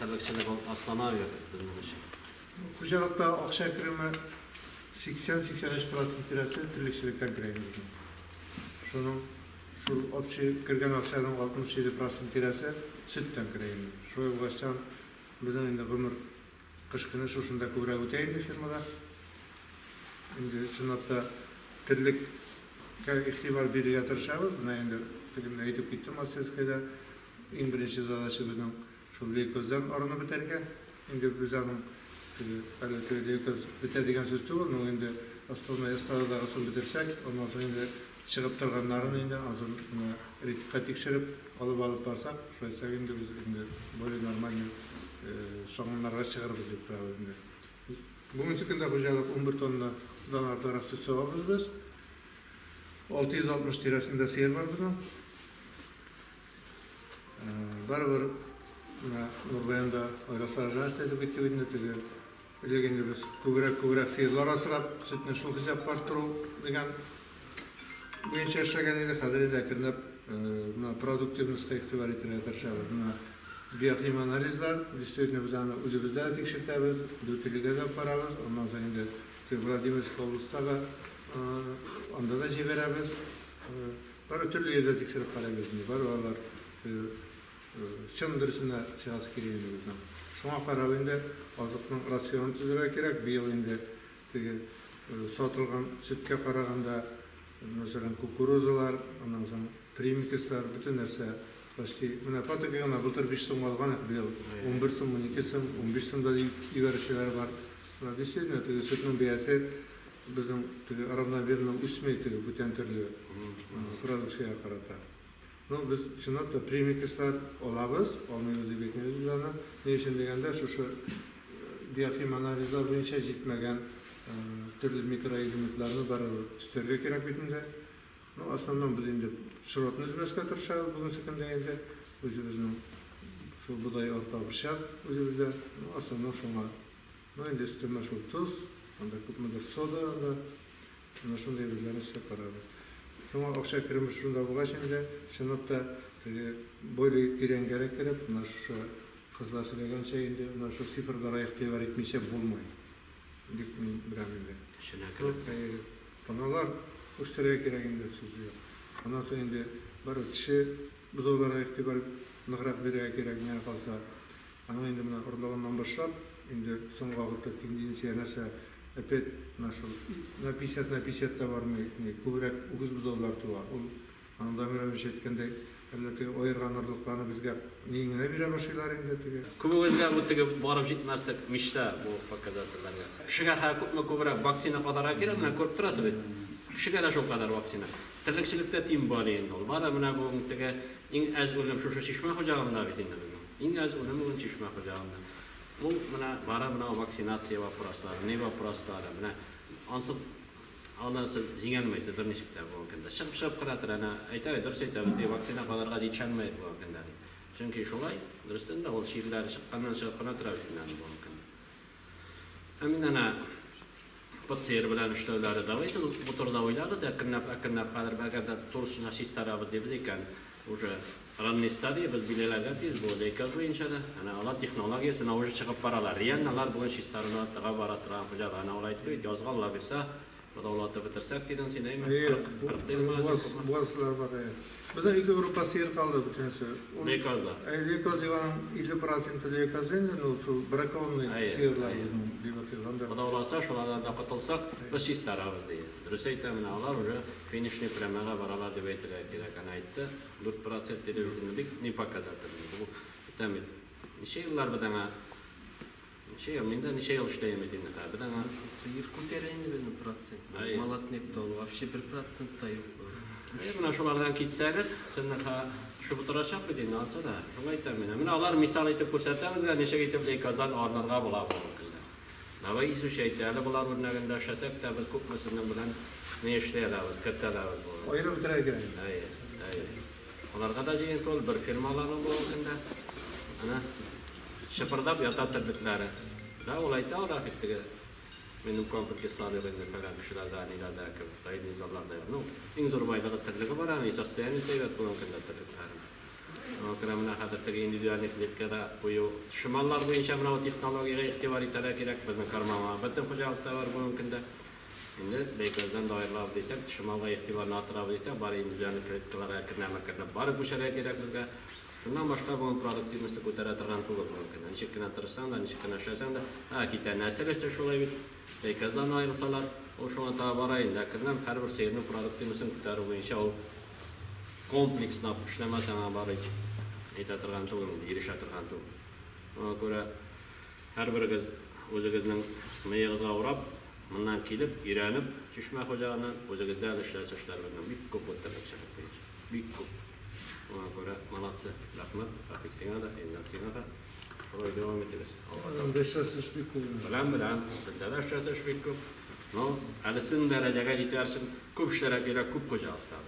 terlikçilik aslana yok bizim için. Kucakta akşam kirimi 80-83% tirası terlikçilikten kireyimiz. Şunun şu opçi kirgen akşamın 67% tirası sütten kireyimiz. Şöyle baştan bizim indi ömür kışkını şuşunda kubra öteydi firmada. Indi şunatta terlik ihtimal biri yatırışabız. Buna indi filmde eğitip gittim Asyaskay'da. En birinci zadaşı bizim şu leykozdan oranı biterken. Indi biz anın leykoz biterdiğen sözü var. Indi aslında yastada asıl bitirsek, ondan sonra indi çıkıp turganların indi azın ritika tekşirip alıp barsak, şöyle indi biz indi böyle normal soğanlarga çıkarırız dep turabız indi. Bugün çıkında hocalık 11 tonna danar taraf süt soğabız biz. 660 tirasında seyir var bizim. Barbar Nurbayan'da Ayrasarjan istedi bitti indi tege. Öyle biz kubrak seyirler asırap sütüne şul hicap var turu degen bu ince yaşagan edi kaderi de kirnep produktivnostga ihtibar etire tarşabız. Biokim analizler, действительно biz ana özümüzde tekşirtemiz, dötülüge de parabız, ondan sonra indi Vladimir Kovlustaga onda da jiberemiz. Bara türlü yerde tekşirip karayız. Var olar çındırısına şahs kireydi bizden. Şuna karabında azıqның rasyonu tüzüre kerek. Bir yıl indi satılgan sütke karaganda mesela kukuruzalar, ondan sonra primikisler, bütün nerse başki. Mına patakiyona bultar 5 so'm algan bir yıl. 11 so'm, 12 so'm, 15 so'm da iverişler var. Действительно, sütün beyası bizim aramdan verilen üstüme bütün türlü produksiya karata. Biz şundan da primikisler olabız, olmayız bekliyoruz biz ana. Ne için degende şu biokim analizler boyunca gitmegen türlü mikroelementlerini barı üstlerge kerek bitinde. Aslında biz indi şirotunu üzmesine tırşağız bugün sıkın degende. Özümüzün şu buday orta bir şart özümüzde. Aslında şuna indi üstüme şu tuz, onda kupmadır soda, onda şunda evlilerini separarız. Şuna akşam kirimiz şunda buğa şimdi, şunapta böyle tiren gerek kerep, şu kızlar söylegen şeyinde, şu sıfırlara ihtibar etmeyse bulmayın. Dikmeyin bir amelde. Panalar uçturaya kereginde sözü yok. Ondan sonra indi, barı kişi buzovlara ihtibar nıgrak bireye keregine kalsa, ana indi buna orlağından başlap, indi son vaqıtta tindiğin şey neyse, epey nasıl na 50 da var mı? Kubrak ucuz buzovlar tuva. Anda meraviş etkende elbette oyarganlarlıklarını bizge neyine bire başlaylar indi tege. Kubu özge bu tege barıp jitmezsek mişta bu fakkadatlarga. Kişiga hakutma kubrak vaksina kadar kerak, men ko'rib turasiz. Kişiga da şu kadar vaksina. Terlikçilikte tim bor endi ol. Bara mana bu tege eng az o'lim shu chishma xo'jaligimda bitindi. Eng az o'lim bu chishma xo'jaligimda. Bu mana vaksinatsiya vaproslari, ne vaproslari, mana ansib anası jingelmeyse bir neçikte bu vakında. Şıp kıratır ana aytay dürüst aytay vaksina kadarga yetişenmey bu vakında. Çünkü şolay dürüstün de ol şiirler çıqqandan şıp kıratır bu vakında. Amin ana patsiyer bilen işlevleri davaysa bu turda oylarız akırnap kadar bagada turşuna şiştarabı diye bizken уже ранний стадии biz bilelerler biz bu dekaz boyunca da ana ala texnologiyasına уже çıkıp paralar. Riyanlar bugün şiştarına tağa barattıran hoca ana olaydı yazgalla bilse Badavlatda bitirsek dedin sen değil mi? Boğazlar var ya. Bize iki grupa seyir kaldı bütünse. Leykazlar. Leykaz divanın 50% leykazın şu bırakalım seyirler. Badavlatsa şulardan da katılsak biz şiştarabız diye. Dürüst eytemini ağlar уже finishni premaga baralar deb aytdilar kerak aytdi. 4% dedi ürünlük ne показатель. Bu tabii neçe yıllar badana şey minda neçe yıl işleyemedin badana seyir ko'taraymi dedim процент. Malatnepda вообще 1% da yo'q. Buna şulardan kitseniz, senden şu bu taraşak bir dinle alsa da, şuna aytamen. Mina alar misal aytib ko'rsatamizga, necha aytib leykazal orlarga bo'lar. Navay isu şeytali bular o'rnaganda yashasak da biz ko'pmasidan bilan ne ishlayapmiz, kattalarimiz bor. Ayrim tiragan. Ay. Ularga da degan to'l bir firmalarning bo'lganda ana shapardab yotatdirdiklari. Da ulayta ora ketdiga. Benim kompüter sağlığında falan kişilerden ileride kayıt nizamlarda yok. En zor bayrağı tadlığı var ama esas yani seyret bu hakkında tadlıklarım. Kıramına hadatdaki individualliklikle de bu şımallar boyunca bu teknolojiye ihtibar itarak gerek bizim karmama. Bütün hocalıkta var bunun kinde. Şimdi beykazdan dolayılar desek, şımalga ihtibarını atıra desek, bari individuallikliklere kırnamaklarına bari bu şereye gerek bizge. Şundan başka bunun produktivimizni ko'taradigan to'g'ri mumkin. Nechikina tirishsan da, nechikina ishlasan da, kita narsasi shulay bit. Beykazdan ayrilsalar, o şu an tabarayın lakindan har bir serni produktivimizni ko'tarib bo'yicha o kompleksnab ishlamasam bari aytadigan to'g'ri, erishadigan to'g'ri. Ona ko'ra har biriz o'zingizning miyig'izga urab, bundan kelib, iranib, Chishma xo'jaligidan o'zingizda ishlasizlar bilan bir ko'p o'ttirib chiqib bir ko'p. Ona göre malatsı, rahmet, Rafik Sin'a da, Endan Sin'a da oraya devam ederiz. Bilen, bizde de şahsı şbikku. No, alisin dereceye gidersin, küp işlere göre küp kocalıklar.